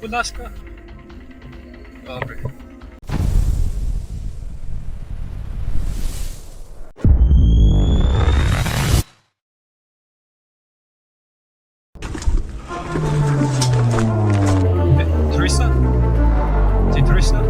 Будь ласка. Добре. Teresa? Ти Teresa?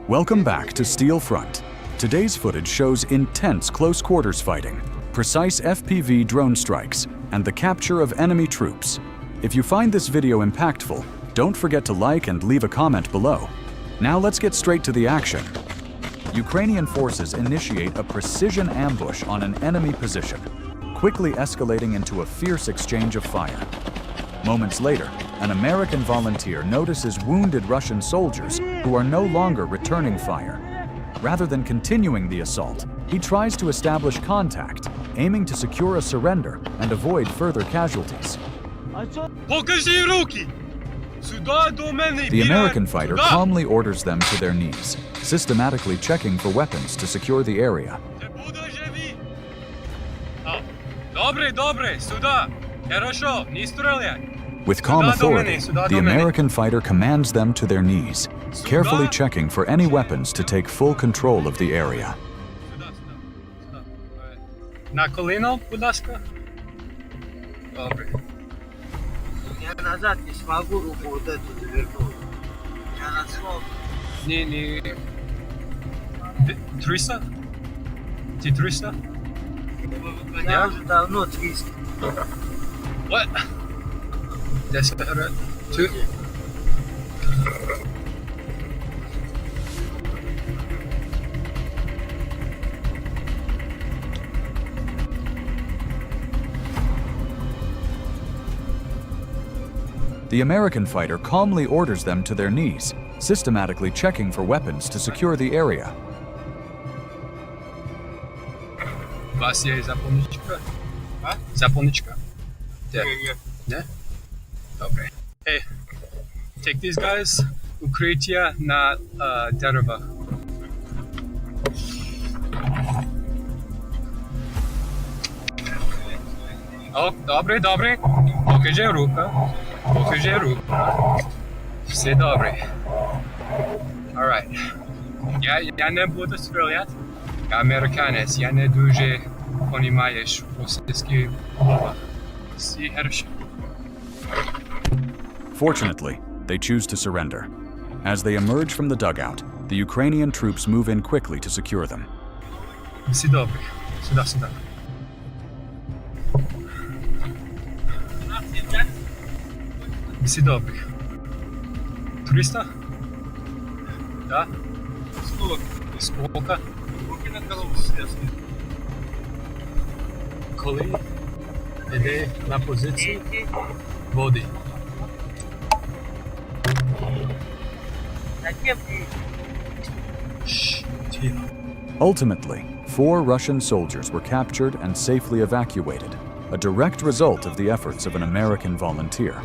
Welcome back to Steel Front. Today's footage shows intense close quarters fighting, precise FPV drone strikes, and the capture of enemy troops. If you find this video impactful, don't forget to like and leave a comment below. Now let's get straight to the action. Ukrainian forces initiate a precision ambush on an enemy position, quickly escalating into a fierce exchange of fire. Moments later, an American volunteer notices wounded Russian soldiers who are no longer returning fire. Rather than continuing the assault, he tries to establish contact, aiming to secure a surrender and avoid further casualties. Покажи руки! Сюда до мене! The American fighter calmly orders them to their knees, systematically checking for weapons to secure the area. Добре, добре, сюда! Хорошо, не стреляй! With calm authority, the American fighter commands them to their knees, carefully checking for any weapons to take full control of the area. На коліно, будь ласка. Добре. Я назад не смогу руку вот эту завернуть. Я на смог. Не. Teresa? Ти Teresa? Я уже давно 300. What? That's better. Two. The American fighter calmly orders them to their knees, systematically checking for weapons to secure the area. У вас є запальничка? А? Запальничка? Де? Не? Добре. Hey, take these guys. Укриття на деревах. О, добре, добре. Покажи руку. Покажи руку. Все добре. Alright. Я не буду стріляти. Я американець. Я не дуже понімаєш російські мова. Всі хорошо. Fortunately, they choose to surrender. As they emerge from the dugout, the Ukrainian troops move in quickly to secure them. Всі добре. Сюди. Всі добре. Туриста? Да? Сколько? Руки на голову связаны. Коли йде на позицію води. Ultimately, 4 Russian soldiers were captured and safely evacuated, a direct result of the efforts of an American volunteer.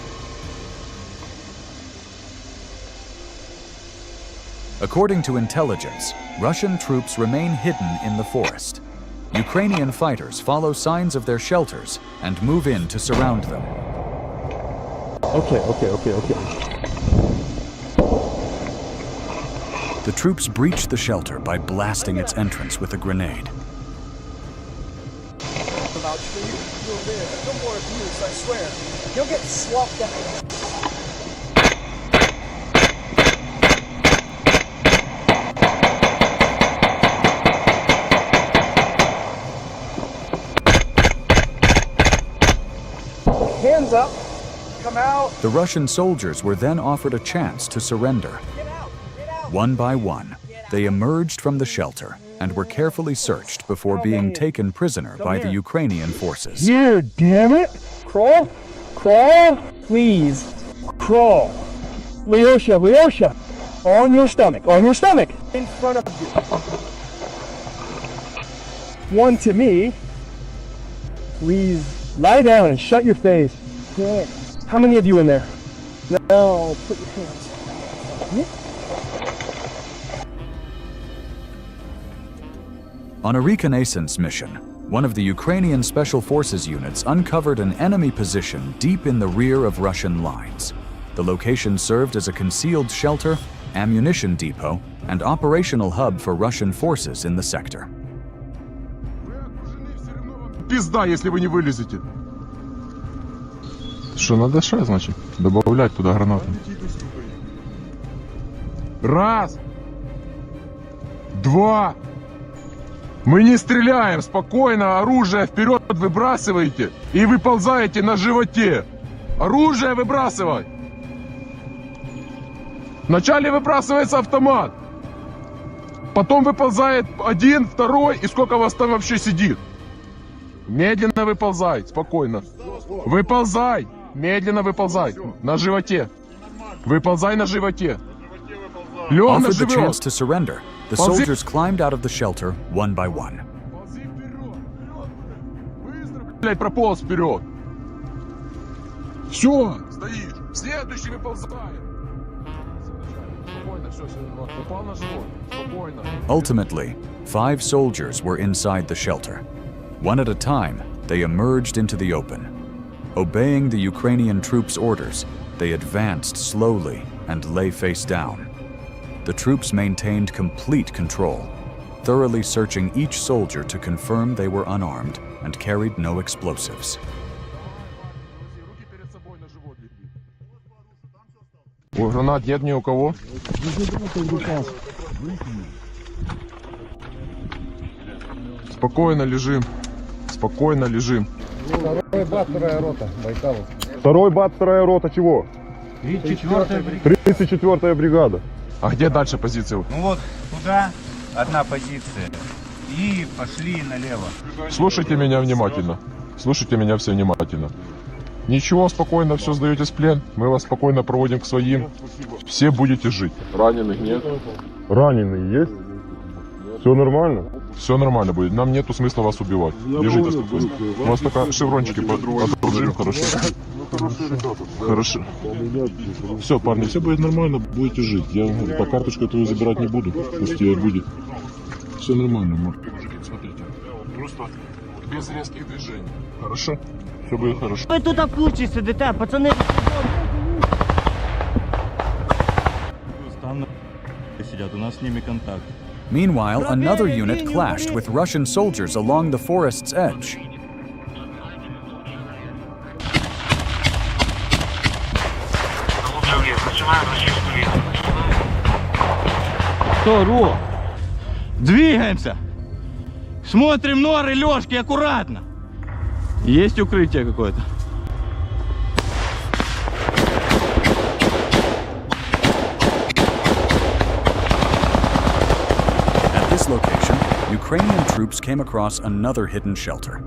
According to intelligence, Russian troops remain hidden in the forest. Ukrainian fighters follow signs of their shelters and move in to surround them. Okay. The troops breach the shelter by blasting its entrance with a grenade. No more abuse, I swear. You'll get swapped out. Hands up. Come out. The Russian soldiers were then offered a chance to surrender. Get out. One by one, they emerged from the shelter and were carefully searched before being taken prisoner by the Ukrainian forces. Here, damn it. Crawl. Please. Crawl. Lyosha. On your stomach. In front of you. One to me. Please lie down and shut your face. Good. How many of you in there? No, put your hands. On a reconnaissance mission, one of the Ukrainian Special Forces units uncovered an enemy position deep in the rear of Russian lines. The location served as a concealed shelter, ammunition depot, and operational hub for Russian forces in the sector. Пизда, если вы не вылезете. Что, надо что, значит? Добавлять туда гранаты. Раз. Два. Мы не стреляем, спокойно, оружие вперед выбрасываете и выползаете на животе. Оружие выбрасывай. Вначале выбрасывается автомат. Потом выползает один, второй, и сколько вас там вообще сидит? Медленно выползай, спокойно. Выползай, медленно выползай, на животе. Выползай на животе. Лёг на Offered the chance живот. to surrender, the Ползи. soldiers climbed out of the shelter one by one. Ползи вперед, быстро, блядь, прополз вперед. Все, стоишь. Следующий выползает. Спокойно, все, попал на живот. Спокойно. Ultimately, 5 soldiers were inside the shelter. One at a time, they emerged into the open. Obeying the Ukrainian troops' orders, they advanced slowly and lay face down. The troops maintained complete control, thoroughly searching each soldier to confirm they were unarmed and carried no explosives. Руки перед собой на живот легли. О, гранат нет ни у кого? Спокойно лежим. Спокойно лежим. Второй бат, вторая рота, Байкалов. Второй бат, вторая рота чего? 34-я бригада. А где дальше позиции? Ну вот туда одна позиция. И пошли налево. Слушайте меня внимательно. Слушайте меня все внимательно. Ничего, спокойно, все сдаетесь в плен. Мы вас спокойно проводим к своим. Все будете жить. Раненых нет? Раненый есть? Все нормально? Все нормально будет. Нам нету смысла вас убивать. Лежите спокойно. У вас только шеврончики подружим, хорошо? Хорошо. Все, парни, все будет нормально, будете жить. Я по карточку твою забирать не буду. Пусть ее будет. Все нормально, мужики, смотрите. Просто без резких движений. Хорошо? Все будет хорошо. Ви тут в кучі сидите, пацани. Там сидят, у нас с ними контакт. Meanwhile, another unit clashed with Russian soldiers along the forest's edge. Что, двигаемся. Смотрим норы, лёжки, аккуратно. Есть укрытие какое-то? At this location, Ukrainian troops came across another hidden shelter.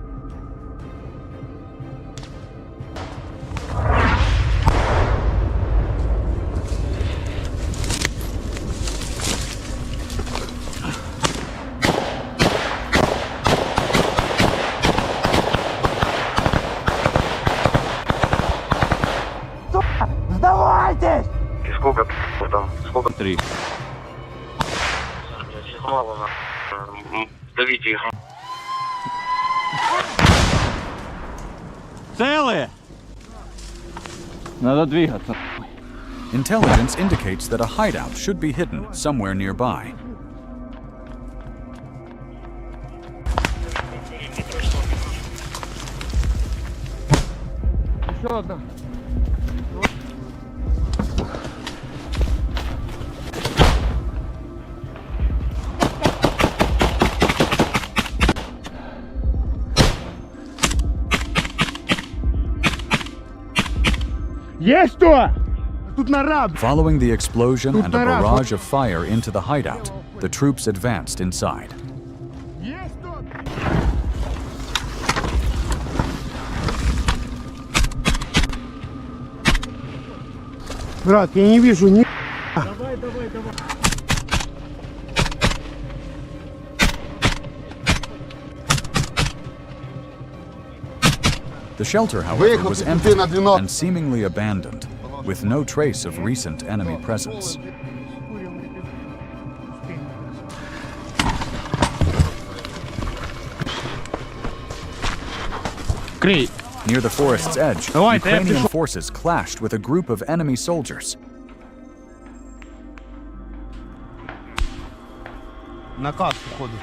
Здавайтесь! И сколько там? Сколько? 3. Мало на. Давите их. Целые! Надо двигаться. Intelligence indicates that a hideout should be hidden somewhere nearby. Еще одна. Есть что? Тут нараб. Following the explosion and a народ. barrage of fire into the hideout, the troops advanced inside. Есть что? Брат, я не вижу ни... The shelter, however, was empty and seemingly abandoned. with no trace of recent enemy presence. Great. Near the forest's edge, Ukrainian forces clashed with a group of enemy soldiers. Накат, походу.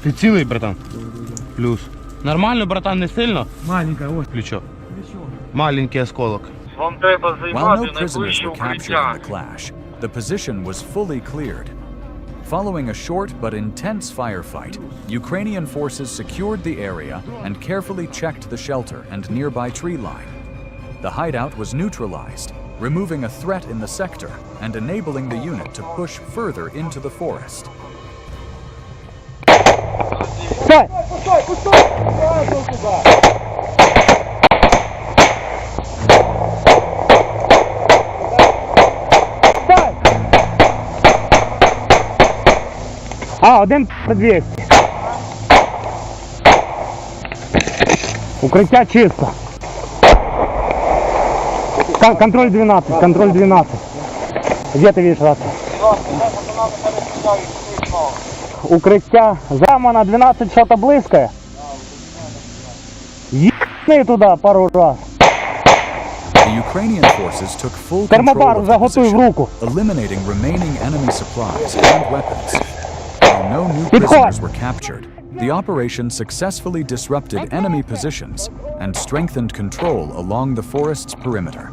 Ти цілий, братан? Плюс. Нормально, братан, не сильно? Маленькая, ось. Плечо. Маленький осколок. While no prisoners were captured in the clash, the position was fully cleared. Following a short but intense firefight, Ukrainian forces secured the area and carefully checked the shelter and nearby tree line. The hideout was neutralized, removing a threat in the sector and enabling the unit to push further into the forest. Один 200. Укриття чисто. Контроль 12, контроль 12. Где ты видишь рацию? Укриття. Замана 12, что-то близкое. Ебни туда пару раз. The Ukrainian forces took full control of the position, eliminating remaining enemy supplies and weapons. While no new prisoners were captured, the operation successfully disrupted enemy positions and strengthened control along the forest's perimeter.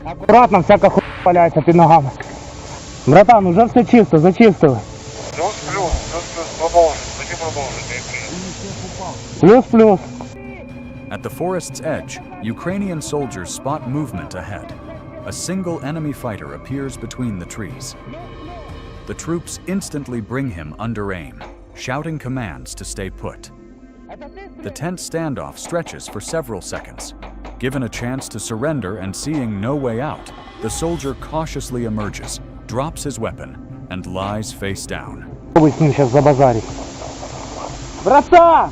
Аккуратно, всяка хуйня валяється під ногами. Братан, уже все чисто, зачистили. Плюс. At the forest's edge, Ukrainian soldiers spot movement ahead. A single enemy fighter appears between the trees. The troops instantly bring him under aim, shouting commands to stay put. The tense standoff stretches for several seconds. Given a chance to surrender and seeing no way out, the soldier cautiously emerges, drops his weapon, and lies face down. Попробуй с ним сейчас забазарить. Братан!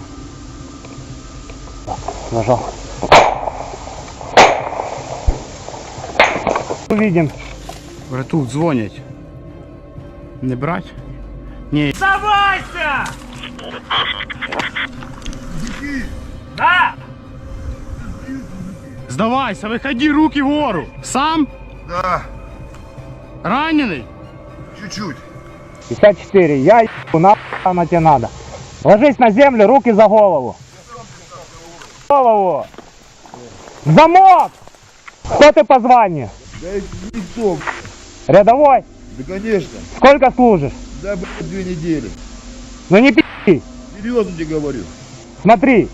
Нажал. Увидим. Брату, дзвонять. Не брать? Ні. Сдавайся! Да! Сдавайся, выходи, руки вгору. Сам? Да, Раненый? чуть-чуть. 54. Я ебу, нахуй тебе надо. Ложись на землю, руки за голову. Голову! Замок! Кто ты по званию? Да никто. Рядовой? Да конечно. Сколько служишь? Да, блядь, 2 недели. Ну не пи***. Серьезно тебе говорю. Смотри.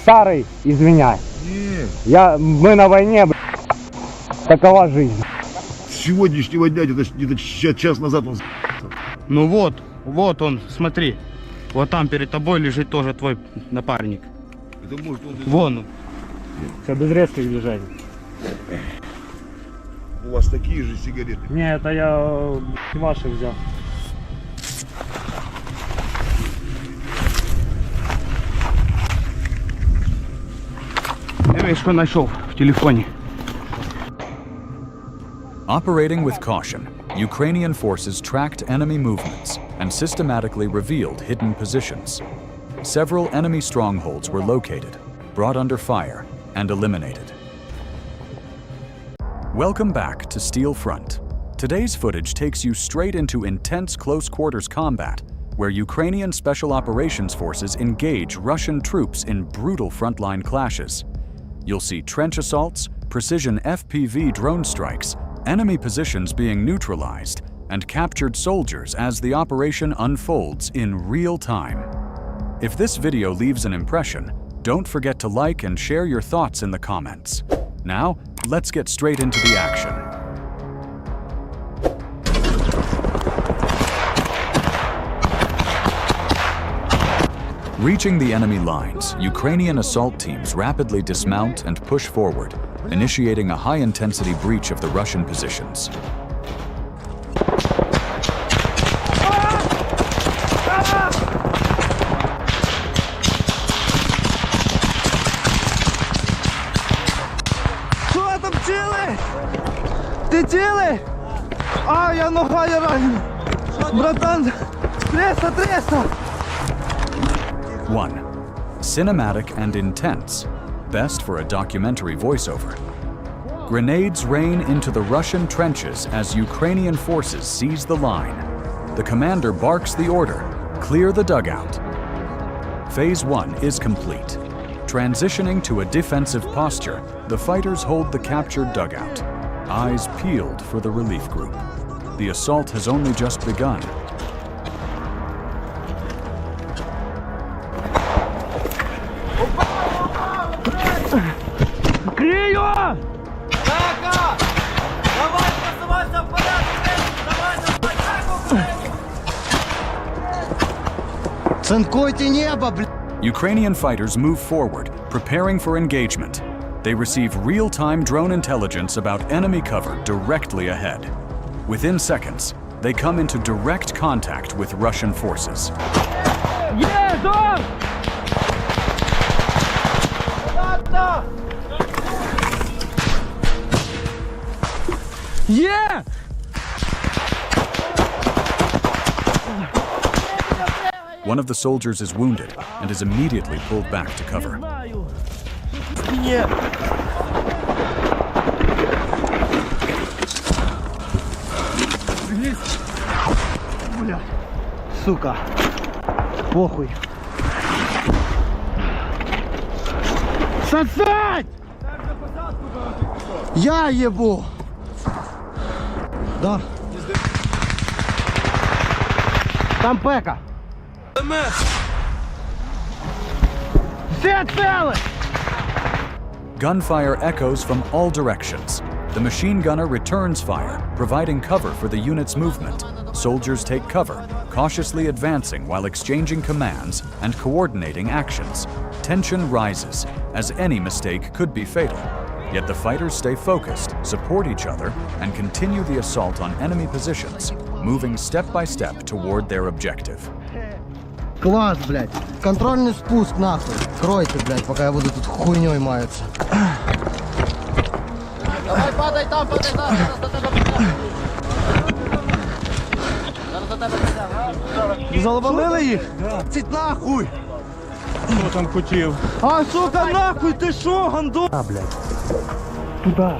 Старый, извиняй. Не. Мы на войне, блядь. Такова жизнь. С сегодняшнего дня, где-то час назад он Ну вот он, смотри. Вот там перед тобой лежит тоже твой напарник. Это может он... Вон он. Все без резких движений. У вас такие же сигареты. Не, это я ваши взял. Я что нашел в телефоне. Operating with caution, Ukrainian forces tracked enemy movements and systematically revealed hidden positions. Several enemy strongholds were located, brought under fire, and eliminated. Welcome back to Steel Front. Today's footage takes you straight into intense close-quarters combat, where Ukrainian Special Operations Forces engage Russian troops in brutal frontline clashes. You'll see trench assaults, precision FPV drone strikes, enemy positions being neutralized, and captured soldiers as the operation unfolds in real time. If this video leaves an impression, don't forget to like and share your thoughts in the comments. Now, let's get straight into the action. Reaching the enemy lines, Ukrainian assault teams rapidly dismount and push forward, initiating a high-intensity breach of the Russian positions. Що там цілий? Ти цілий? А, я нога не ранена. Братан, 300. 1. Cinematic and intense, best for a documentary voiceover. Grenades rain into the Russian trenches as Ukrainian forces seize the line. The commander barks the order, clear the dugout. Phase 1 is complete. Transitioning to a defensive posture, the fighters hold the captured dugout, eyes peeled for the relief group. The assault has only just begun. Крию! Цинкуйте небо, блядь! Ukrainian fighters move forward, preparing for engagement. They receive real-time drone intelligence about enemy cover directly ahead. Within seconds, they come into direct contact with Russian forces. Yes, on! Yeah! One of the soldiers is wounded and is immediately pulled back to cover. Бля, сука, похуй. Сосать! Я ебу! Да. Там пека. Все целы! Gunfire echoes from all directions. The machine gunner returns fire, providing cover for the unit's movement. Soldiers take cover, cautiously advancing while exchanging commands and coordinating actions. Tension rises, as any mistake could be fatal. Yet the fighters stay focused, support each other, and continue the assault on enemy positions, moving step by step toward their objective. Класс, блядь. Контрольный спуск, нахуй. Кройте, блядь, пока я буду тут хуйней маяться. Давай, падай там, Заловили їх? Цить нахуй! Хто там хотів? А, сука, нахуй, ти шо, гандон? А, блядь. Туда.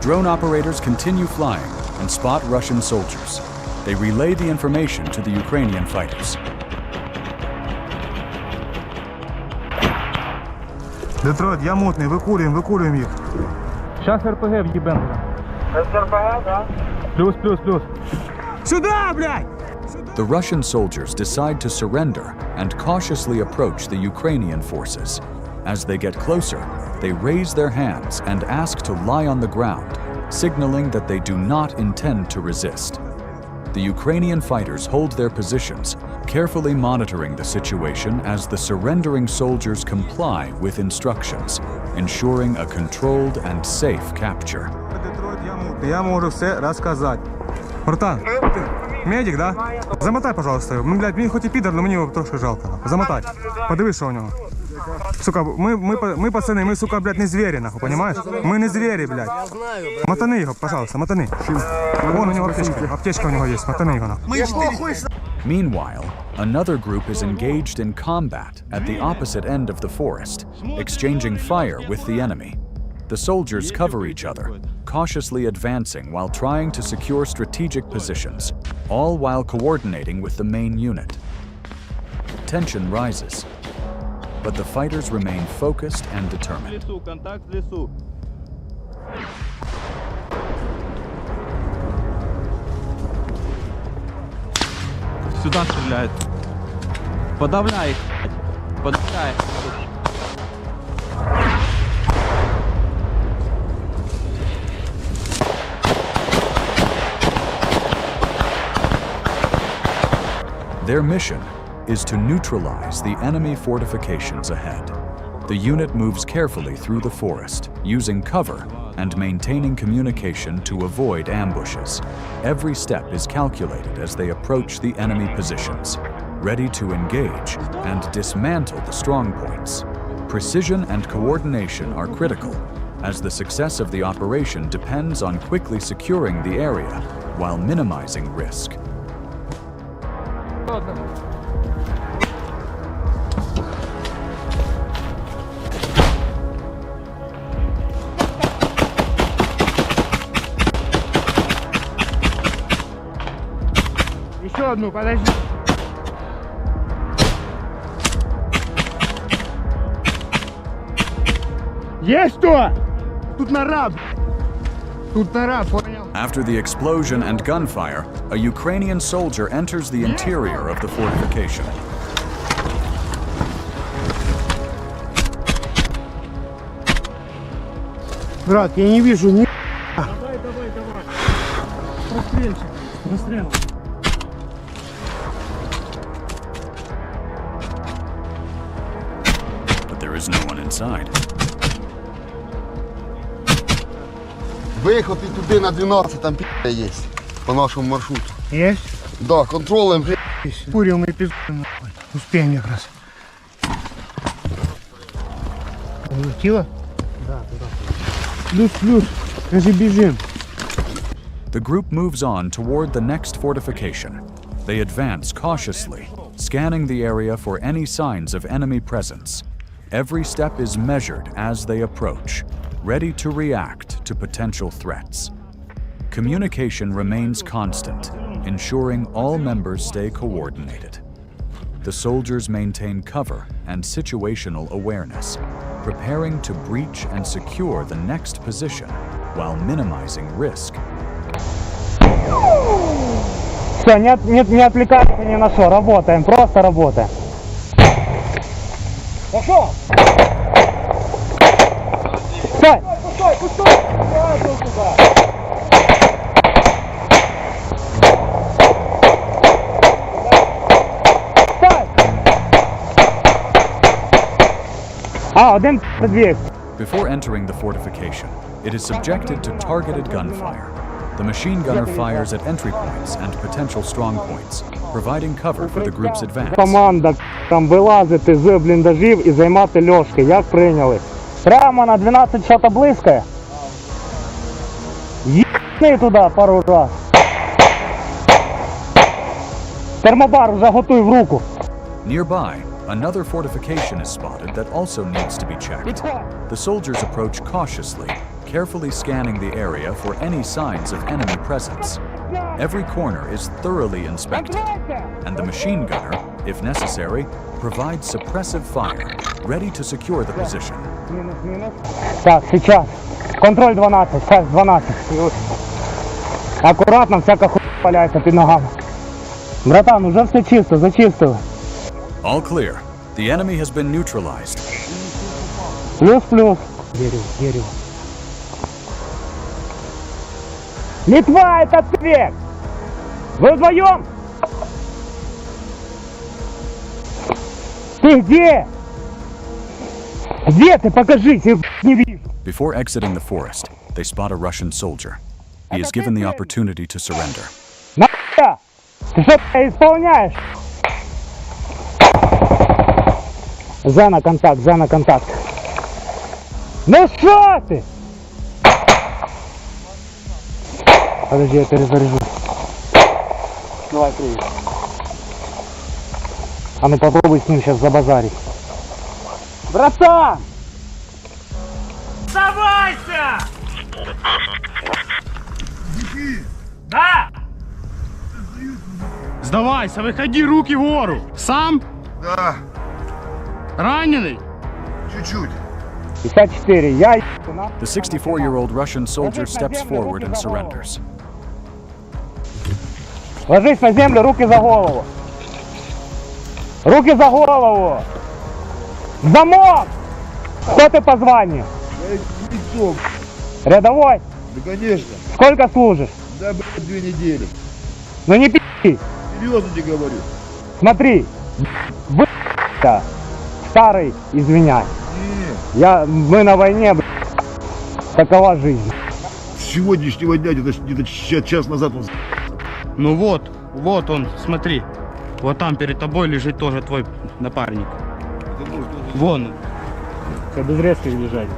Drone operators continue flying and spot Russian soldiers. They relay the information to the Ukrainian fighters. Детройт, я мутный, выкуриваем их. Сейчас РПГ въебем. РПГ, да? Плюс. Сюда, блядь! The Russian soldiers decide to surrender and cautiously approach the Ukrainian forces. As they get closer, they raise their hands and ask to lie on the ground, signaling that they do not intend to resist. The Ukrainian fighters hold their positions, carefully monitoring the situation as the surrendering soldiers comply with instructions, ensuring a controlled and safe capture. Я могу все рассказать. Братан, медик, да? Замотай, пожалуйста, його. Блядь, він хоч і підар, але мені його трошки жалко. Замотай. Подивись, що у нього. Сука, ми пацани, ми, сука, блядь, не звері, нахуй, понимаешь? Ми не звері, блядь. Мотани його, пожалуйста, мотани. Вон у нього аптечка у нього є, мотани його, нахуй. Meanwhile, another group is engaged in combat at the opposite end of the forest, exchanging fire with the enemy. The soldiers cover each other, cautiously advancing while trying to secure strategic positions, all while coordinating with the main unit. Tension rises, but the fighters remain focused and determined. Контакт в лесу. Сюда стреляет. Подавляй их. Подавляй. Their mission is to neutralize the enemy fortifications ahead. The unit moves carefully through the forest, using cover and maintaining communication to avoid ambushes. Every step is calculated as they approach the enemy positions, ready to engage and dismantle the strong points. Precision and coordination are critical, as the success of the operation depends on quickly securing the area while minimizing risk. Еще одну, подожди. Есть что? Тут нора. Тут нора, понял? After the explosion and gunfire, a Ukrainian soldier enters the interior of the fortification. Брат, я не вижу ни... Давай. Расстрельчик. Расстрел. But there is no one inside. Виїхати туди на 12, там пі***я є, по нашому маршруту. Есть? Да, контролем. Курил мы пизду. Успеем как раз. Улетело? Да, туда. Плюс. Скажи, бежим. The group moves on toward the next fortification. They advance cautiously, scanning the area for any signs of enemy presence. Every step is measured as they approach, ready to react to potential threats. Communication remains constant, ensuring all members stay coordinated. The soldiers maintain cover and situational awareness, preparing to breach and secure the next position while minimizing risk. Все, не отвлекайся ни на что, работаем, просто работаем. Пошел! Стой! Пустой! Сразу туда! Стой! Один двиг. Before entering the fortification, it is subjected to targeted gunfire. The machine gunner fires at entry points and potential strong points, providing cover for the group's advance. Команда там вилазити з бліндажів і займати льошки. Як прийняли? Прямо на 12 що-то близьке. Їбни туди пару раз. Термобар уже готуй в руку. Nearby, another fortification is spotted that also needs to be checked. The soldiers approach cautiously, carefully scanning the area for any signs of enemy presence. Every corner is thoroughly inspected, and the machine gunner, if necessary, provides suppressive fire, ready to secure the position. Так, сейчас. Контроль 12, сейчас 12. Аккуратно, всяка хуйня валяється під ногами. Братан, уже все чисто, зачистили. All clear. The enemy has been neutralized. Плюс. Дерево. Литва, это ответ! Вы вдвоем? Ты где? Где ты? Покажись, я не вижу. Before exiting the forest, they spot a Russian soldier. He is given the opportunity to surrender. Нахуя? Ты что исполняешь? За на контакт. Ну что ты? Подожди, я перезаряжу. Давай, привет. А ну попробуй с ним сейчас забазарить. Братан! Сдавайся! Да! Сдавайся, выходи, руки вгору. Сам? Да, Раненый? чуть-чуть. 54, я The 64-year-old Russian soldier steps forward and surrenders. Ложись на землю, руки за голову. Руки за голову. Замок! Кто ты по званию? Рядовой? Да, конечно. Сколько служишь? Да, 2 недели. Ну не пи***. Серьезно тебе говорю. Смотри. Старый, извиняй. Мы на войне, такова жизнь. С сегодняшнего дня, где-то час назад он... Ну вот он, смотри. Вот там перед тобой лежит тоже твой напарник. Вон. Все без резких движений.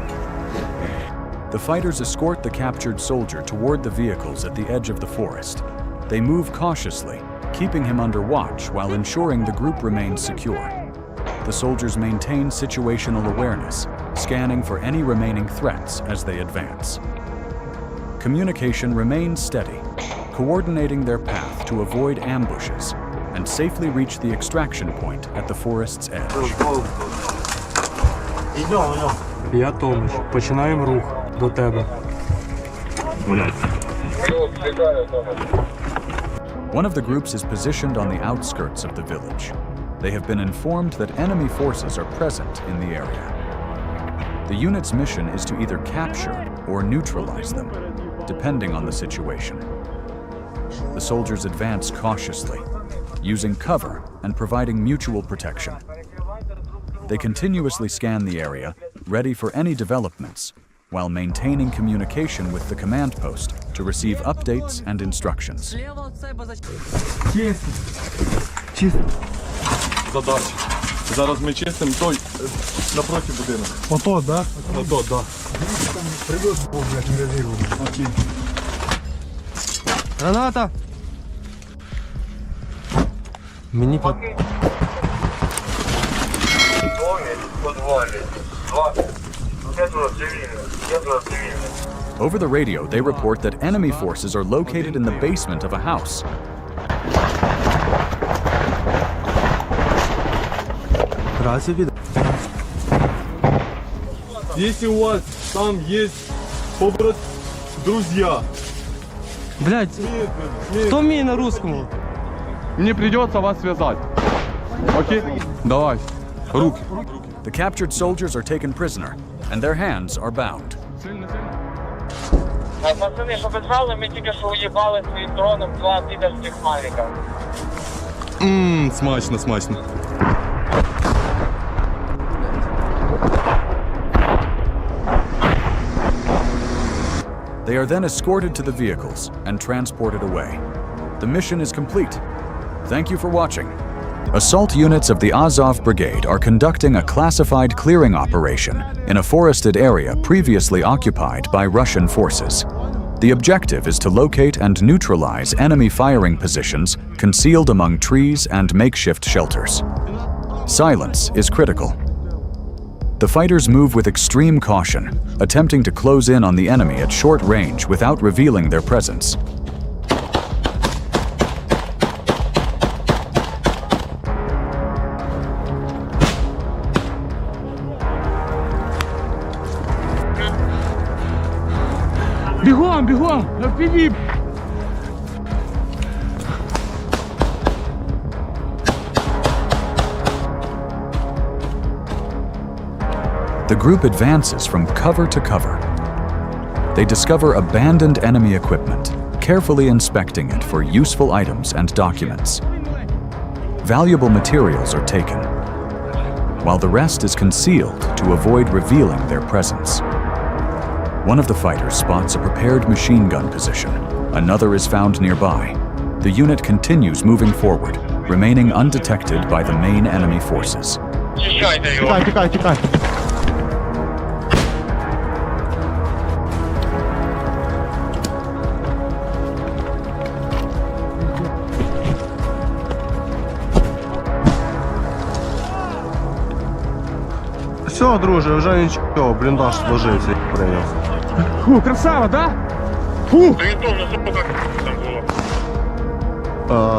The fighters escort the captured soldier toward the vehicles at the edge of the forest. They move cautiously, keeping him under watch while ensuring the group remains secure. The soldiers maintain situational awareness, scanning for any remaining threats as they advance. Communication remains steady, coordinating their path to avoid ambushes and safely reach the extraction point at the forest's edge. Я Томич. Починаємо рух до тебе. One of the groups is positioned on the outskirts of the village. They have been informed that enemy forces are present in the area. The unit's mission is to either capture or neutralize them, depending on the situation. The soldiers advance cautiously, using cover and providing mutual protection. They continuously scan the area, ready for any developments, while maintaining communication with the command post to receive updates and instructions. Задача. Зараз ми чистимо той напроти будинок. Ото, да? Ото, да. Окей. Граната! Мені под... Over the radio, they report that enemy forces are located in the basement of a house. Если у вас там есть друзья. Блядь, кто мне на русском? Мне придется вас связать. Окей? Давай. Руки. The captured soldiers are taken prisoner, and their hands are bound. Пацани, що ви знали, ми тільки що уїбали своїм дроном 2 підерських мавіка. Смачно, смачно. They are then escorted to the vehicles and transported away. The mission is complete. Thank you for watching. Assault units of the Azov Brigade are conducting a classified clearing operation in a forested area previously occupied by Russian forces. The objective is to locate and neutralize enemy firing positions concealed among trees and makeshift shelters. Silence is critical. The fighters move with extreme caution, attempting to close in on the enemy at short range without revealing their presence. Бегом, бегом! Впереди! The group advances from cover to cover. They discover abandoned enemy equipment, carefully inspecting it for useful items and documents. Valuable materials are taken, while the rest is concealed to avoid revealing their presence. One of the fighters spots a prepared machine gun position. Another is found nearby. The unit continues moving forward, remaining undetected by the main enemy forces. Тікай. Все, друже, вже нічого, бліндаж сложився і прийняв. Фу, красава, да? Фу!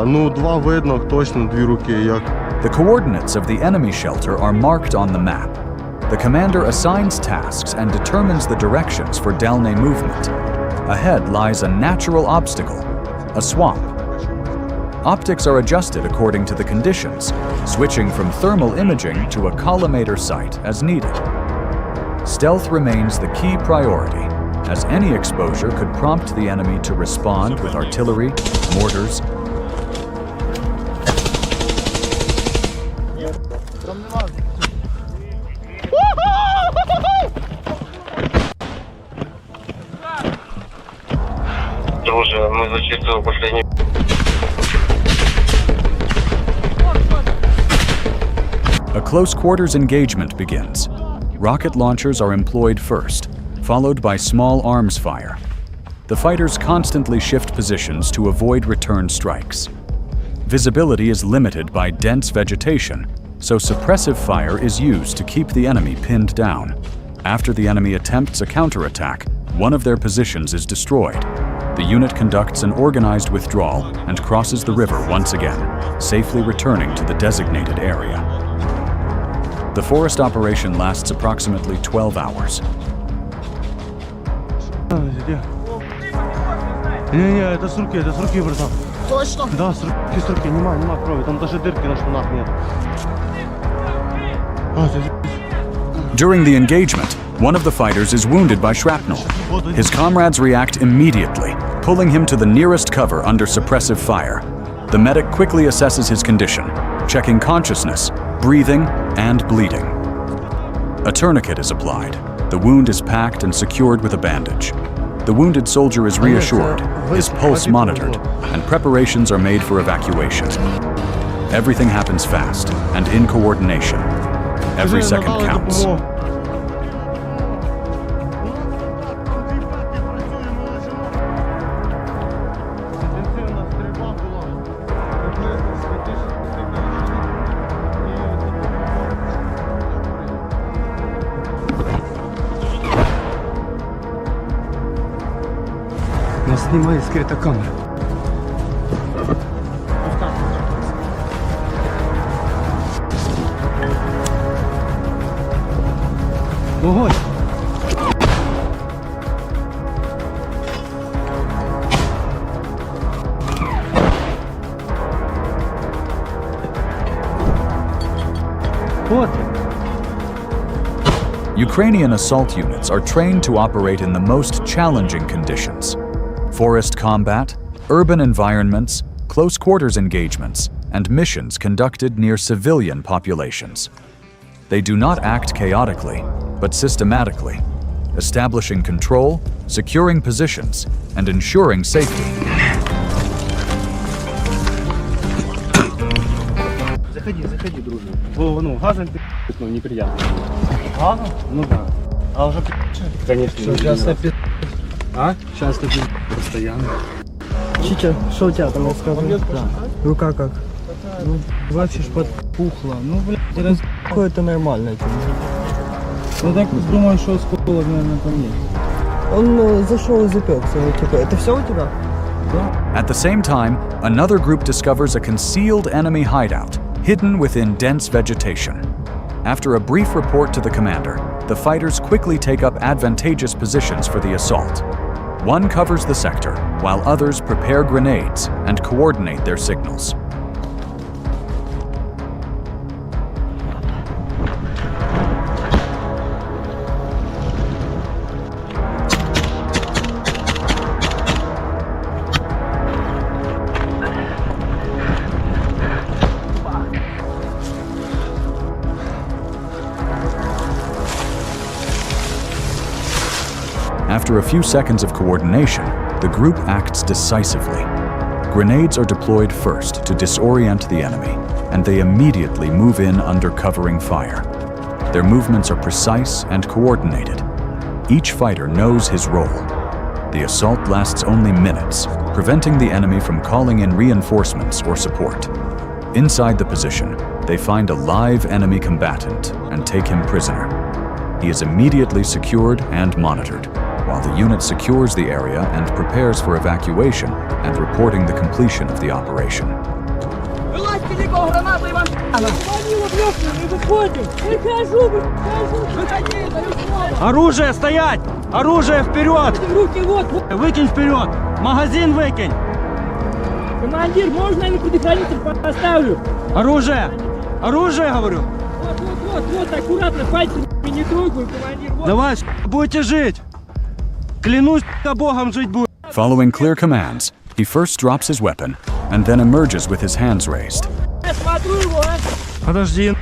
Ну, 2 видно, точно 2 руки, як. The coordinates of the enemy shelter are marked on the map. The commander assigns tasks and determines the directions for Delne movement. Ahead lies a natural obstacle, a swamp. Optics are adjusted according to the conditions, switching from thermal imaging to a collimator sight as needed. Stealth remains the key priority, as any exposure could prompt the enemy to respond with artillery, mortars, Друже, мы зачистили последний. A close quarters engagement begins. Rocket launchers are employed first, followed by small arms fire. The fighters constantly shift positions to avoid return strikes. Visibility is limited by dense vegetation, so suppressive fire is used to keep the enemy pinned down. After the enemy attempts a counterattack, one of their positions is destroyed. The unit conducts an organized withdrawal and crosses the river once again, safely returning to the designated area. The forest operation lasts approximately 12 hours. Не-не, это с руки, братан. Точно? Да, с руки, нема крови, там даже дырки на штанах нет. During the engagement, one of the fighters is wounded by shrapnel. His comrades react immediately, pulling him to the nearest cover under suppressive fire. The medic quickly assesses his condition, checking consciousness, breathing, and bleeding. A tourniquet is applied. The wound is packed and secured with a bandage. The wounded soldier is reassured, his pulse monitored, and preparations are made for evacuation. Everything happens fast and in coordination. Every second counts. Нас снимает скрыта камера. Огонь! Вот! Ukrainian assault units are trained to operate in the most challenging conditions. Forest combat, urban environments, close quarters engagements, and missions conducted near civilian populations. They do not act chaotically, but systematically, establishing control, securing positions, and ensuring safety. Заходи, друже. Ну, газом ты неприятно. Газом? Ну да. А уже конечно. Сейчас ты А? Сейчас ты постоянно. Чича, что у тебя там рассказывал? Да. Рука как? Ну, вообще ж подпухла. Ну, блядь, какое-то нормальное. Я так думаю, что осколок, наверное, там есть. Он зашел и запекся. Типа, это все у тебя? At the same time, another group discovers a concealed enemy hideout, hidden within dense vegetation. After a brief report to the commander, the fighters quickly take up advantageous positions for the assault. One covers the sector, while others prepare grenades and coordinate their signals. After a few seconds of coordination, the group acts decisively. Grenades are deployed first to disorient the enemy, and they immediately move in under covering fire. Their movements are precise and coordinated. Each fighter knows his role. The assault lasts only minutes, preventing the enemy from calling in reinforcements or support. Inside the position, they find a live enemy combatant and take him prisoner. He is immediately secured and monitored, while the unit secures the area and prepares for evacuation and reporting the completion of the operation. Оружие стоять! Оружие вперед! Выкинь вперед! Магазин выкинь! Командир, можно я предохранитель поставлю? Оружие! Оружие, говорю! Вот, аккуратно, пальцами не трогай, командир. Давай, будете жить! Клянусь, Богом жить будет! Following clear commands, he first drops his weapon and then emerges with his hands raised. Я смотрю его, а? Подожди.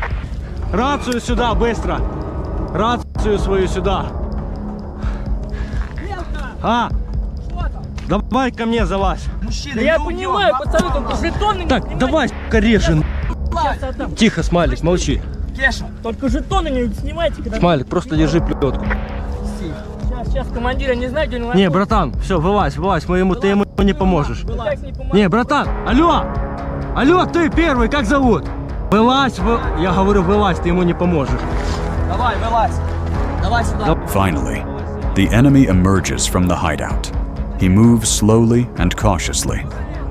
Рацию сюда, быстро! Рацию свою сюда! А? Давай ко мне залазь. Да я понимаю, пацаны, только жетоны Так, не давай, режем. Тихо, Смайлик, молчи. Кеша, только жетоны не снимайте, когда... Смайлик, просто держи плетку. Сейчас, командира, не знаю, где он... Не, братан, все, вылазь, ты ему не поможешь. Не, братан, алло, ты первый, как зовут? Вылазь, я говорю, вылазь, ты ему не поможешь. Давай, вылазь. Давай сюда. Finally, the enemy emerges from the hideout. He moves slowly and cautiously,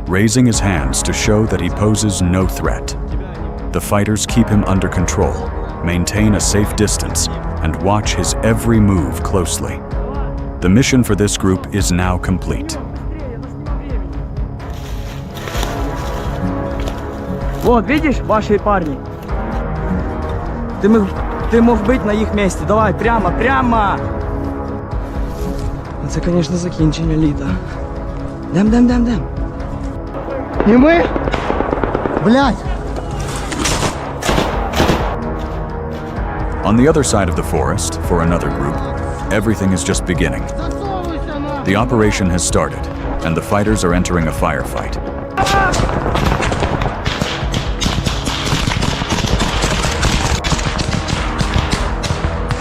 raising his hands to show that he poses no threat. The fighters keep him under control, maintain a safe distance, and watch his every move closely. The mission for this group is now complete. Вот, видишь, ваши парни? Ты мог быть на их месте. Давай, прямо. Це, конечно, закінчення літа. Дем. І ми? Блядь! On the other side of the forest, for another group, everything is just beginning. The operation has started, and the fighters are entering a firefight.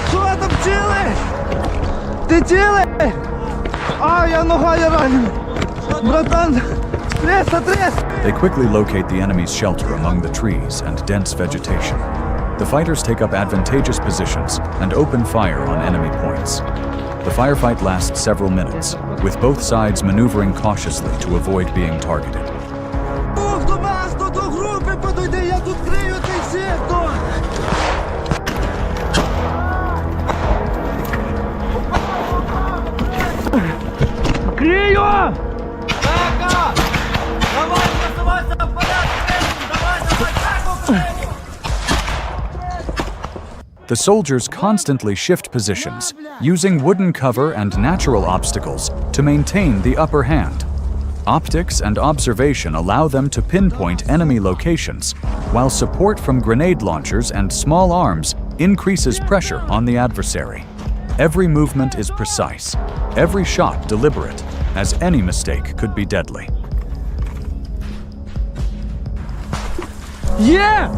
Що там цілиш? Ти цілиш? А, нога ранена. Братан, трес! They quickly locate the enemy's shelter among the trees and dense vegetation. The fighters take up advantageous positions and open fire on enemy points. The firefight lasts several minutes, with both sides maneuvering cautiously to avoid being targeted. До нас, до групи подойди, я тут крию цей сектор! Крию! Так! Давай, просувайся в порядке! Давай, так! The soldiers constantly shift positions, using wooden cover and natural obstacles to maintain the upper hand. Optics and observation allow them to pinpoint enemy locations, while support from grenade launchers and small arms increases pressure on the adversary. Every movement is precise, every shot deliberate, as any mistake could be deadly. Yeah!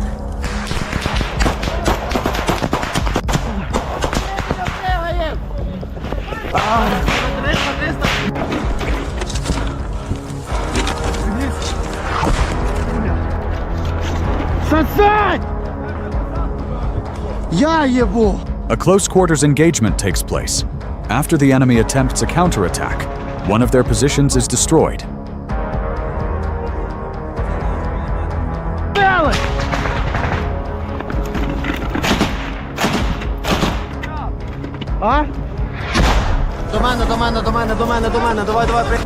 A close quarters engagement takes place. After the enemy attempts a counterattack, one of their positions is destroyed. А? До мене, давай, при.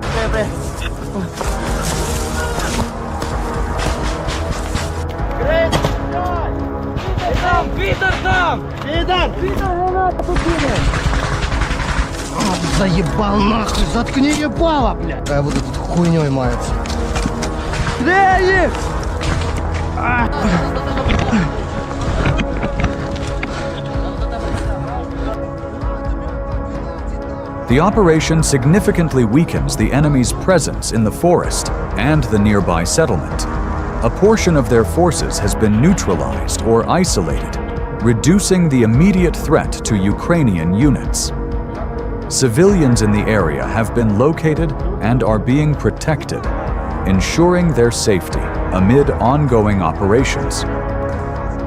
Питер там! Заебал нахуй, заткни ебало, блядь. Я буду тут хуйней маяться. The operation significantly weakens the enemy's presence in the forest and the nearby settlement. A portion of their forces has been neutralized or isolated, reducing the immediate threat to Ukrainian units. Civilians in the area have been located and are being protected, ensuring their safety amid ongoing operations.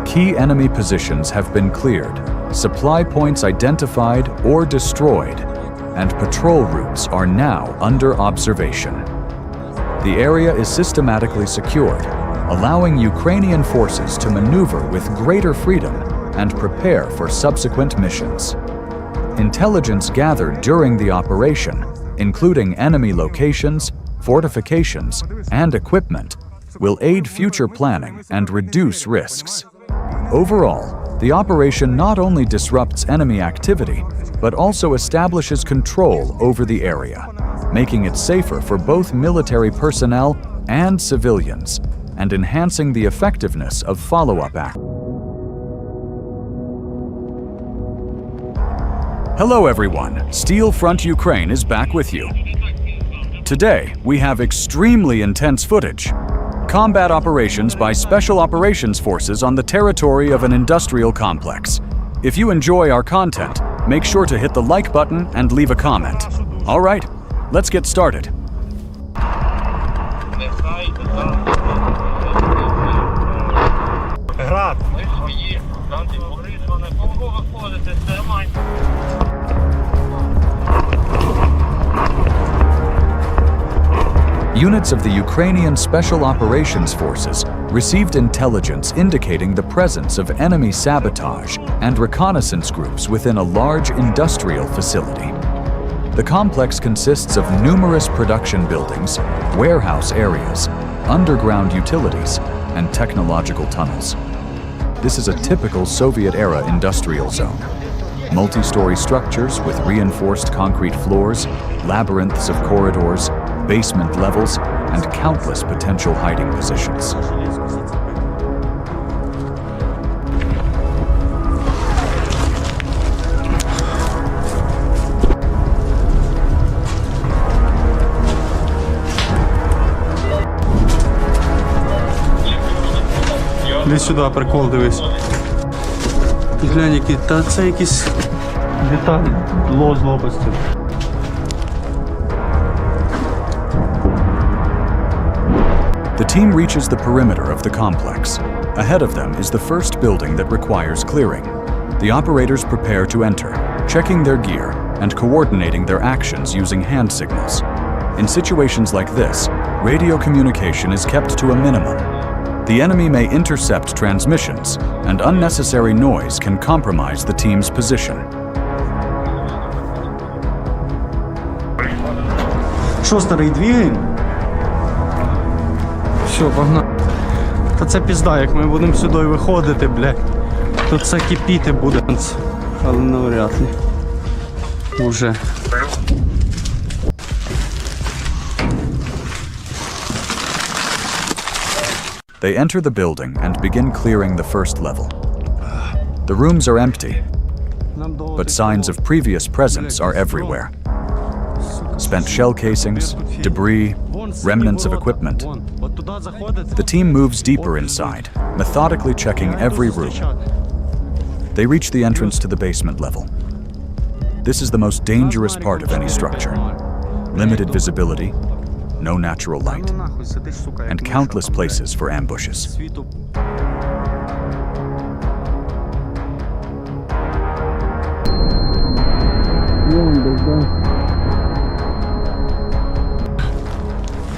Key enemy positions have been cleared, supply points identified or destroyed, and patrol routes are now under observation. The area is systematically secured, allowing Ukrainian forces to maneuver with greater freedom and prepare for subsequent missions. Intelligence gathered during the operation, including enemy locations, fortifications, and equipment, will aid future planning and reduce risks. Overall, the operation not only disrupts enemy activity, but also establishes control over the area, making it safer for both military personnel and civilians, and enhancing the effectiveness of follow-up actions. Hello everyone, Steel Front Ukraine is back with you. Today, we have extremely intense footage. Combat operations by Special Operations Forces on the territory of an industrial complex. If you enjoy our content, make sure to hit the like button and leave a comment. All right, let's get started. Units of the Ukrainian Special Operations Forces received intelligence indicating the presence of enemy sabotage and reconnaissance groups within a large industrial facility. The complex consists of numerous production buildings, warehouse areas, underground utilities, and technological tunnels. This is a typical Soviet-era industrial zone. Multi-story structures with reinforced concrete floors, labyrinths of corridors, basement levels, and countless potential hiding positions. Іди сюди, прикол, дивись. Ти глянь, які, та це якісь деталі з лопасті. The team reaches the perimeter of the complex. Ahead of them is the first building that requires clearing. The operators prepare to enter, checking their gear and coordinating their actions using hand signals. In situations like this, radio communication is kept to a minimum. The enemy may intercept transmissions, and unnecessary noise can compromise the team's position. Що, старий, двігаємо? Все, погнали. Та це пізда, як ми будемо сюди виходити, блядь. Тут це кипіти буде. Але навряд ли. Уже. They enter the building and begin clearing the first level. The rooms are empty, but signs of previous presence are everywhere. Spent shell casings, debris, remnants of equipment. The team moves deeper inside, methodically checking every room. They reach the entrance to the basement level. This is the most dangerous part of any structure. Limited visibility, no natural light, and countless places for ambushes.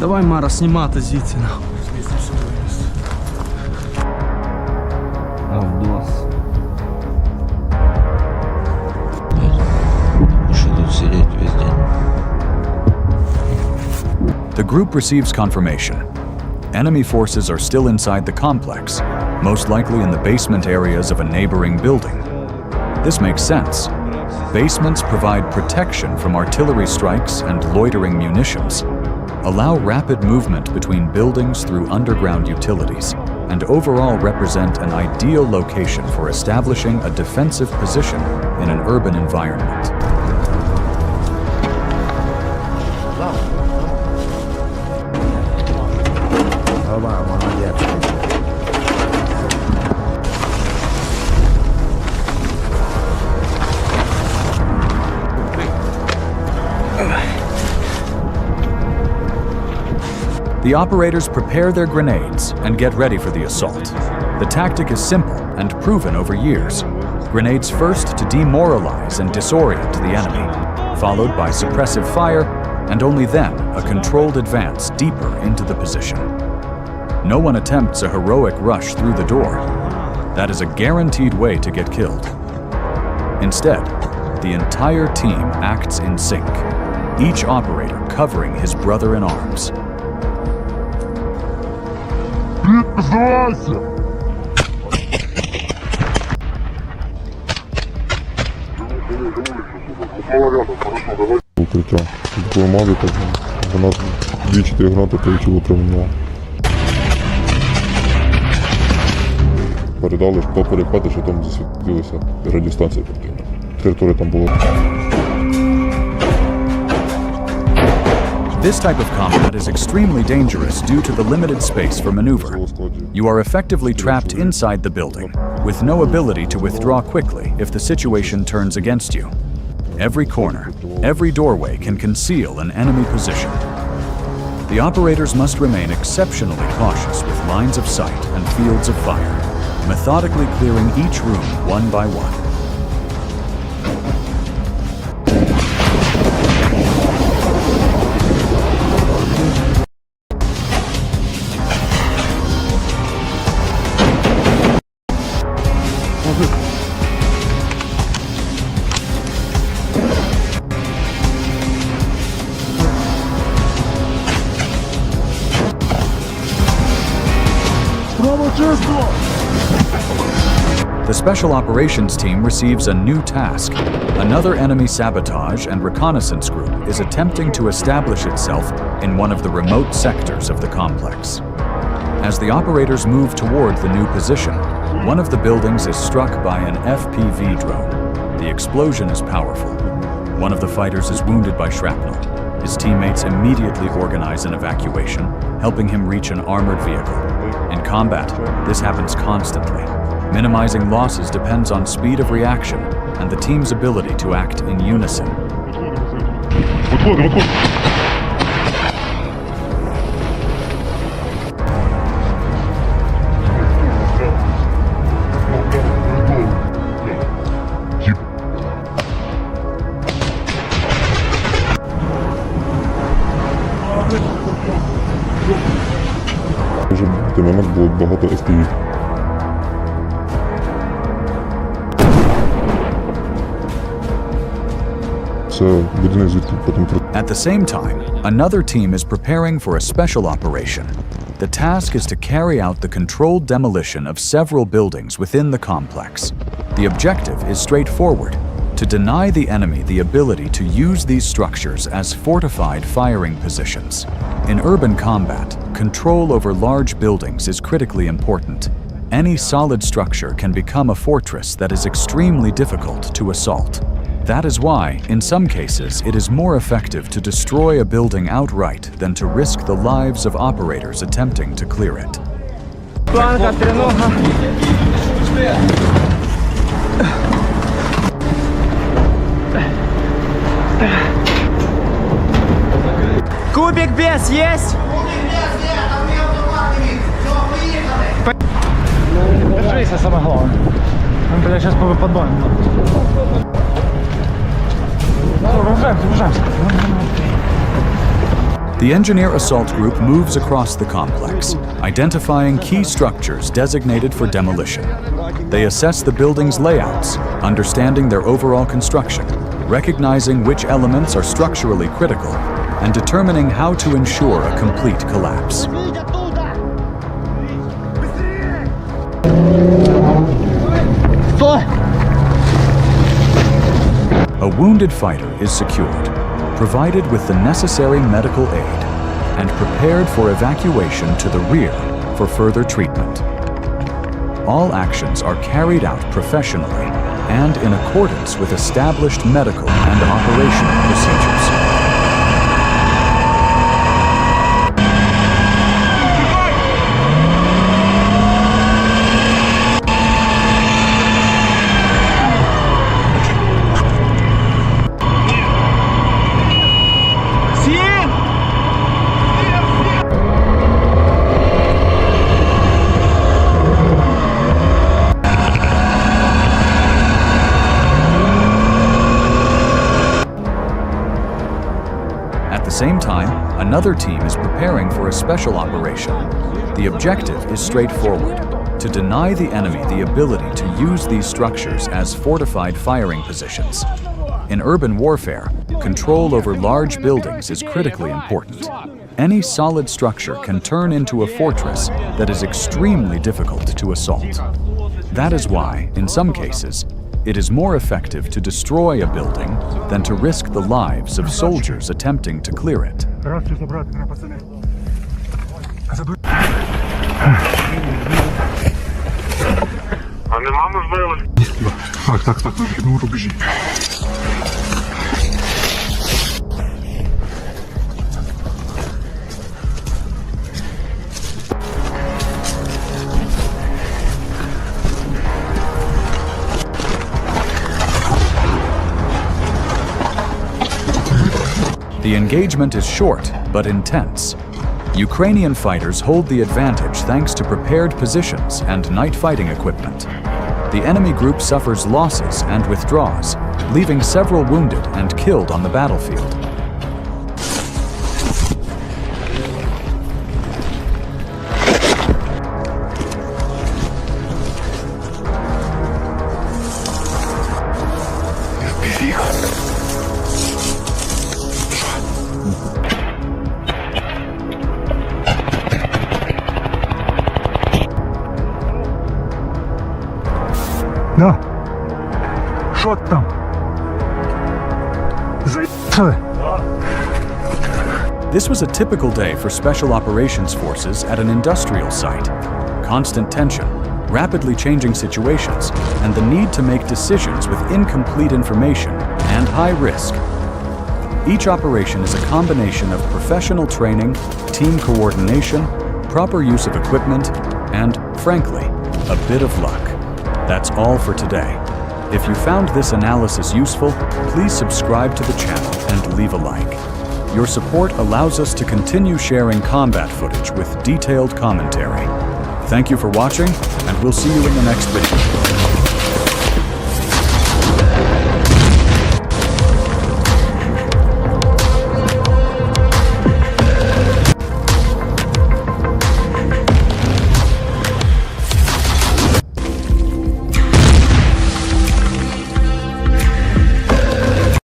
Давай, Мара, знімати звідси. The group receives confirmation. Enemy forces are still inside the complex, most likely in the basement areas of a neighboring building. This makes sense. Basements provide protection from artillery strikes and loitering munitions, allow rapid movement between buildings through underground utilities, and overall represent an ideal location for establishing a defensive position in an urban environment. The operators prepare their grenades and get ready for the assault. The tactic is simple and proven over years. Grenades first to demoralize and disorient the enemy, followed by suppressive fire, and only then a controlled advance deeper into the position. No one attempts a heroic rush through the door. That is a guaranteed way to get killed. Instead, the entire team acts in sync, each operator covering his brother in arms. Укриття. Зламали так, гранат, 2-4 гранати полетіло прямо на. Передали по перехвату, що там засвітилася радіостанція противника. Територія там була. This type of combat is extremely dangerous due to the limited space for maneuver. You are effectively trapped inside the building, with no ability to withdraw quickly if the situation turns against you. Every corner, every doorway can conceal an enemy position. The operators must remain exceptionally cautious with lines of sight and fields of fire, methodically clearing each room one by one. The Special Operations Team receives a new task. Another enemy sabotage and reconnaissance group is attempting to establish itself in one of the remote sectors of the complex. As the operators move toward the new position, one of the buildings is struck by an FPV drone. The explosion is powerful. One of the fighters is wounded by shrapnel. His teammates immediately organize an evacuation, helping him reach an armored vehicle. In combat, this happens constantly. Minimizing losses depends on speed of reaction and the team's ability to act in unison. В той момент було багато FPV. At the same time, another team is preparing for a special operation. The task is to carry out the controlled demolition of several buildings within the complex. The objective is straightforward: to deny the enemy the ability to use these structures as fortified firing positions. In urban combat, control over large buildings is critically important. Any solid structure can become a fortress that is extremely difficult to assault. That is why, in some cases, it is more effective to destroy a building outright than to risk the lives of operators attempting to clear it. Кубик без есть? Держись, самое главное. Мы, блядь, сейчас подбавим. The Engineer Assault Group moves across the complex, identifying key structures designated for demolition. They assess the building's layouts, understanding their overall construction, recognizing which elements are structurally critical, and determining how to ensure a complete collapse. A wounded fighter is secured, provided with the necessary medical aid, and prepared for evacuation to the rear for further treatment. All actions are carried out professionally and in accordance with established medical and operational procedures. At the same time, another team is preparing for a special operation. The objective is straightforward: to deny the enemy the ability to use these structures as fortified firing positions. In urban warfare, control over large buildings is critically important. Any solid structure can turn into a fortress that is extremely difficult to assault. That is why, in some cases, it is more effective to destroy a building than to risk the lives of soldiers attempting to clear it. Так, ну рубежі. engagement is short but intense. Ukrainian fighters hold the advantage thanks to prepared positions and night fighting equipment. The enemy group suffers losses and withdraws, leaving several wounded and killed on the battlefield. Да. Що там? Заїхали. This was a typical day for Special Operations Forces at an industrial site. Constant tension, rapidly changing situations, and the need to make decisions with incomplete information and high risk. Each operation is a combination of professional training, team coordination, proper use of equipment, and, frankly, a bit of luck. That's all for today. If you found this analysis useful, please subscribe to the channel and leave a like. Your support allows us to continue sharing combat footage with detailed commentary. Thank you for watching, and we'll see you in the next video.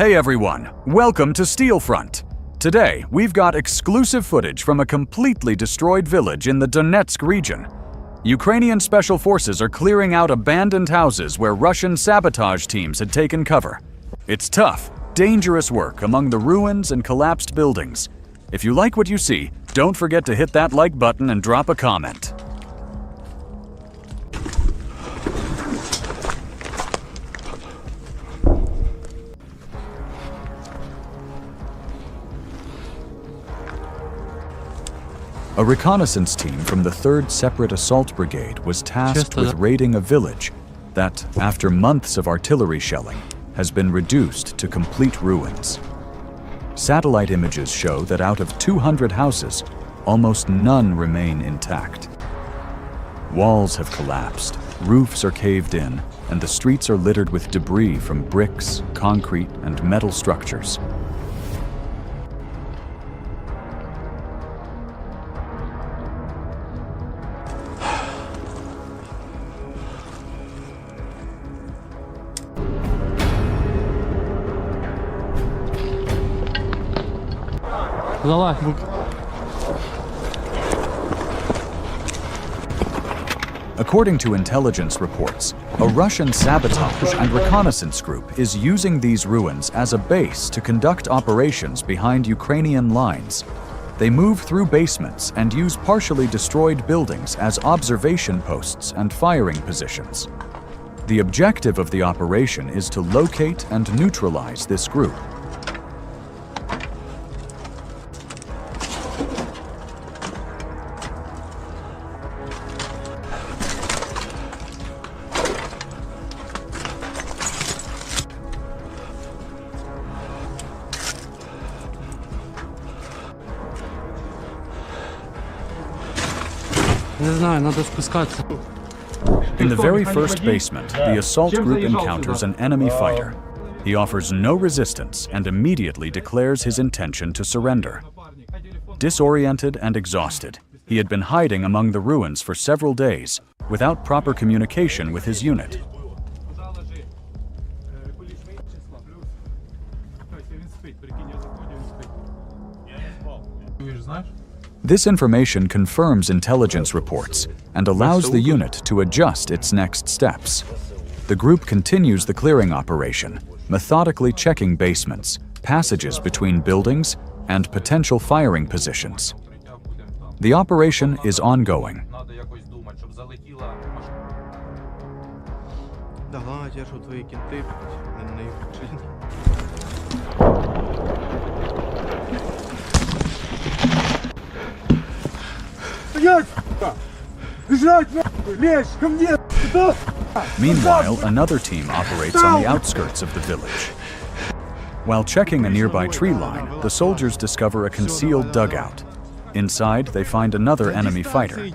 Hey everyone, welcome to Steel Front. Today, we've got exclusive footage from a completely destroyed village in the Donetsk region. Ukrainian special forces are clearing out abandoned houses where Russian sabotage teams had taken cover. It's tough, dangerous work among the ruins and collapsed buildings. If you like what you see, don't forget to hit that like button and drop a comment. A reconnaissance team from the 3rd Separate Assault Brigade was tasked with raiding a village that, after months of artillery shelling, has been reduced to complete ruins. Satellite images show that out of 200 houses, almost none remain intact. Walls have collapsed, roofs are caved in, and the streets are littered with debris from bricks, concrete, and metal structures. According to intelligence reports, a Russian sabotage and reconnaissance group is using these ruins as a base to conduct operations behind Ukrainian lines. They move through basements and use partially destroyed buildings as observation posts and firing positions. The objective of the operation is to locate and neutralize this group. In the very first basement, the assault group encounters an enemy fighter. He offers no resistance and immediately declares his intention to surrender. Disoriented and exhausted, he had been hiding among the ruins for several days without proper communication with his unit. This information confirms intelligence reports and allows the unit to adjust its next steps. The group continues the clearing operation, methodically checking basements, passages between buildings, and potential firing positions. The operation is ongoing. Meanwhile, another team operates on the outskirts of the village. While checking a nearby tree line, the soldiers discover a concealed dugout. Inside, they find another enemy fighter.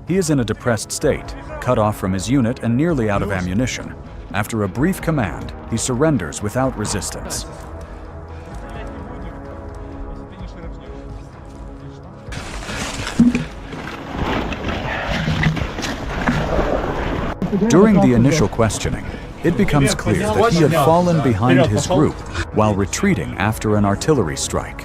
He is in a depressed state, cut off from his unit and nearly out of ammunition. After a brief command, he surrenders without resistance. During the initial questioning, it becomes clear that he had fallen behind his group while retreating after an artillery strike.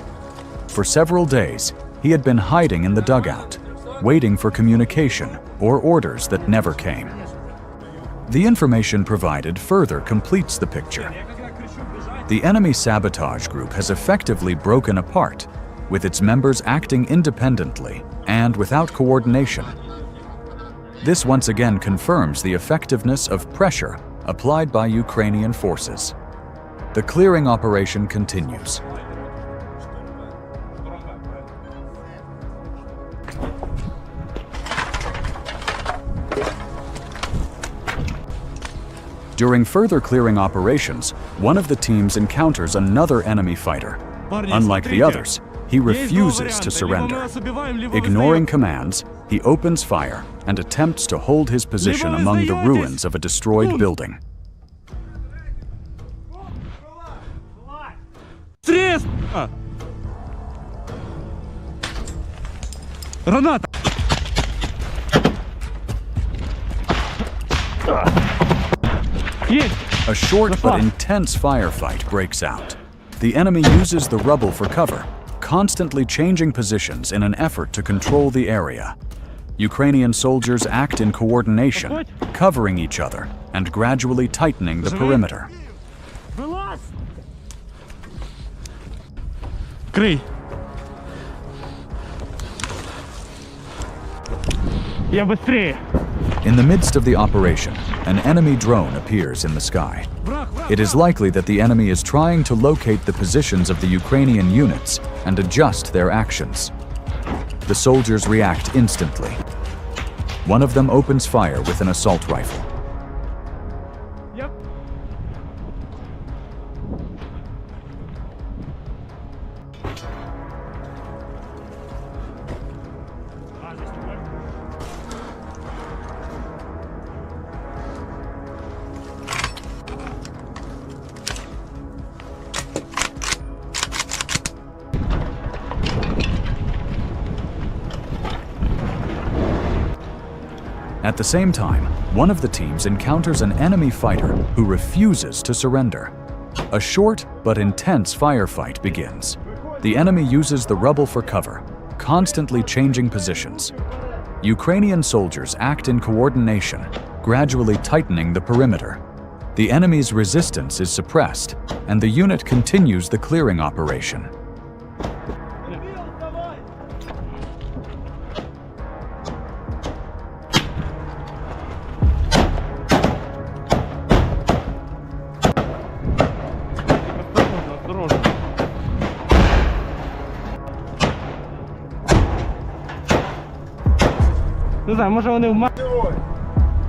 For several days, he had been hiding in the dugout, waiting for communication or orders that never came. The information provided further completes the picture. The enemy sabotage group has effectively broken apart, with its members acting independently and without coordination. This once again confirms the effectiveness of pressure applied by Ukrainian forces. The clearing operation continues. During further clearing operations, one of the teams encounters another enemy fighter. Unlike the others, he refuses to surrender. Ignoring commands, he opens fire and attempts to hold his position among the ruins of a destroyed building. A short but intense firefight breaks out. The enemy uses the rubble for cover, constantly changing positions in an effort to control the area. Ukrainian soldiers act in coordination, covering each other and gradually tightening the perimeter. Крий. Я быстрее. In the midst of the operation, an enemy drone appears in the sky. It is likely that the enemy is trying to locate the positions of the Ukrainian units and adjust their actions. The soldiers react instantly. One of them opens fire with an assault rifle. At the same time, one of the teams encounters an enemy fighter who refuses to surrender. A short but intense firefight begins. The enemy uses the rubble for cover, constantly changing positions. Ukrainian soldiers act in coordination, gradually tightening the perimeter. The enemy's resistance is suppressed, and the unit continues the clearing operation.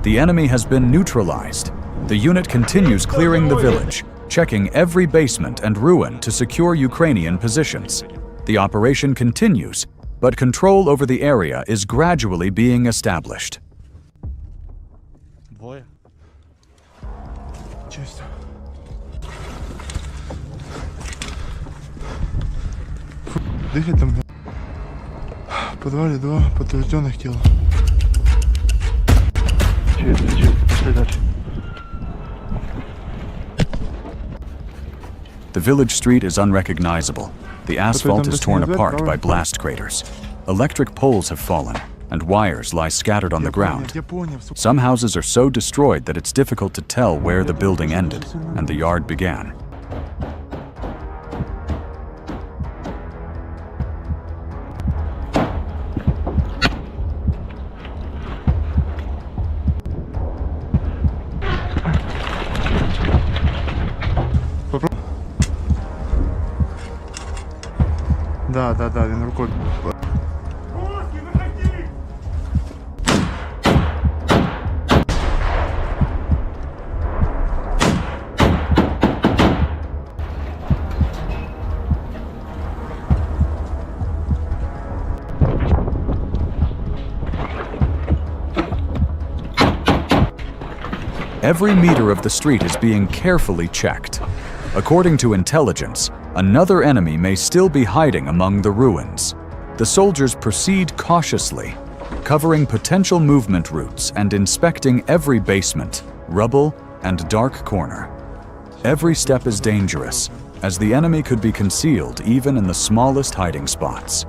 The enemy has been neutralized. The unit continues clearing the village, checking every basement and ruin to secure Ukrainian positions. The operation continues, but control over the area is gradually being established. Дыхать там. В подвале 2 подтвержденных тела. The village street is unrecognizable. The asphalt is torn apart by blast craters. Electric poles have fallen, and wires lie scattered on the ground. Some houses are so destroyed that it's difficult to tell where the building ended and the yard began. Да, він рукою. Every meter of the street is being carefully checked. According to intelligence, another enemy may still be hiding among the ruins. The soldiers proceed cautiously, covering potential movement routes and inspecting every basement, rubble, and dark corner. Every step is dangerous, as the enemy could be concealed even in the smallest hiding spots.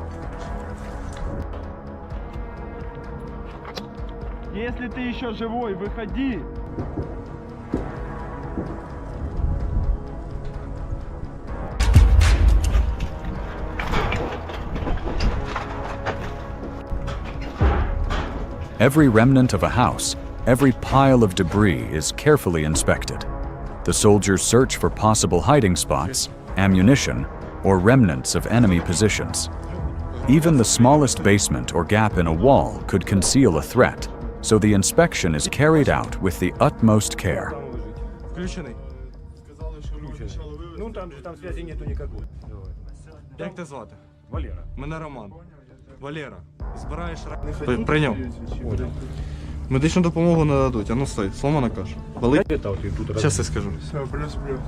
Если ты еще живой, выходи. Every remnant of a house, every pile of debris is carefully inspected. The soldiers search for possible hiding spots, ammunition, or remnants of enemy positions. Even the smallest basement or gap in a wall could conceal a threat, so the inspection is carried out with the utmost care. Як тебе звати? Валера. Мене Роман. Валера, збираєш рак... Прийняв. Медичну допомогу не дадуть. А ну стой, сломана каша. Болить? Зараз я скажу. Все, плюс-плюс.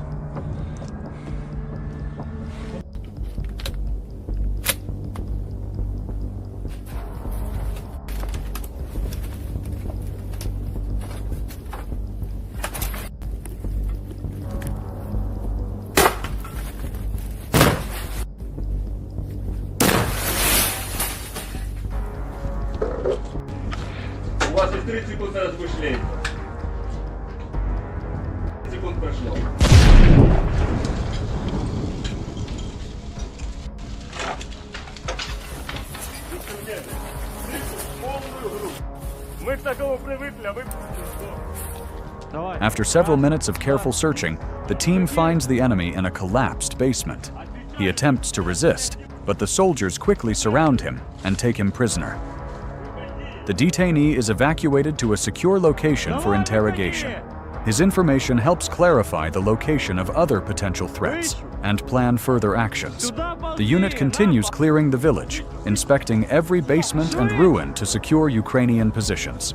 У вас есть 30 секунд на размышление. 30 секунд прошло. Мы к такому привыкли, а вы... After several minutes of careful searching, the team finds the enemy in a collapsed basement. He attempts to resist, but the soldiers quickly surround him and take him prisoner. The detainee is evacuated to a secure location for interrogation. His information helps clarify the location of other potential threats and plan further actions. The unit continues clearing the village, inspecting every basement and ruin to secure Ukrainian positions.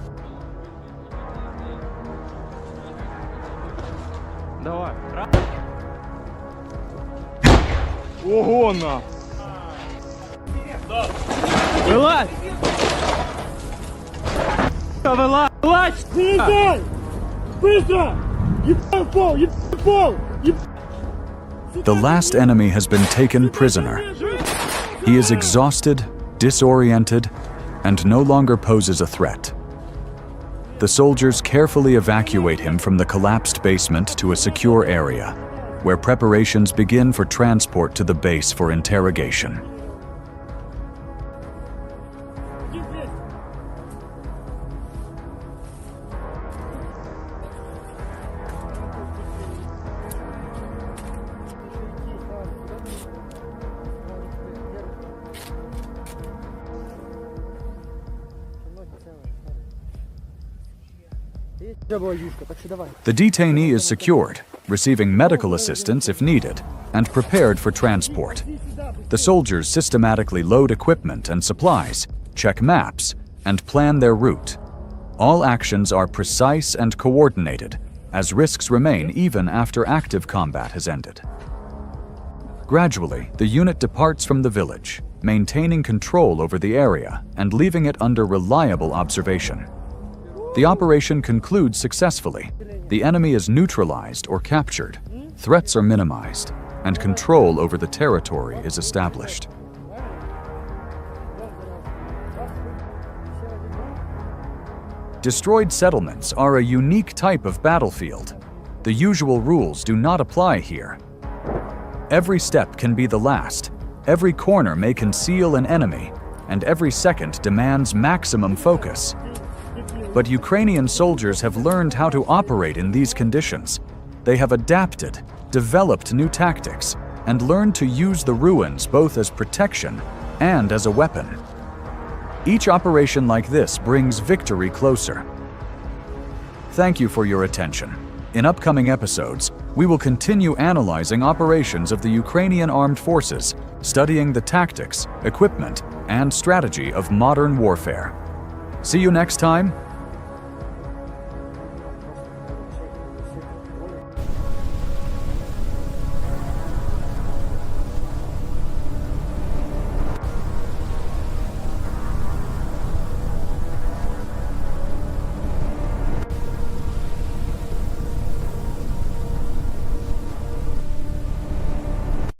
Ого, на! Вылазь! Вылазь! Вылазь! Вылезай! Быстро! Ебать пол! Ебать пол! The last enemy has been taken prisoner. He is exhausted, disoriented, and no longer poses a threat. The soldiers carefully evacuate him from the collapsed basement to a secure area, where preparations begin for transport to the base for interrogation. The detainee is secured, receiving medical assistance if needed, and prepared for transport. The soldiers systematically load equipment and supplies, check maps, and plan their route. All actions are precise and coordinated, as risks remain even after active combat has ended. Gradually, the unit departs from the village, maintaining control over the area and leaving it under reliable observation. The operation concludes successfully. The enemy is neutralized or captured, threats are minimized, and control over the territory is established. Destroyed settlements are a unique type of battlefield. The usual rules do not apply here. Every step can be the last, every corner may conceal an enemy, and every second demands maximum focus. But Ukrainian soldiers have learned how to operate in these conditions. They have adapted, developed new tactics, and learned to use the ruins both as protection and as a weapon. Each operation like this brings victory closer. Thank you for your attention. In upcoming episodes, we will continue analyzing operations of the Ukrainian armed forces, studying the tactics, equipment, and strategy of modern warfare. See you next time.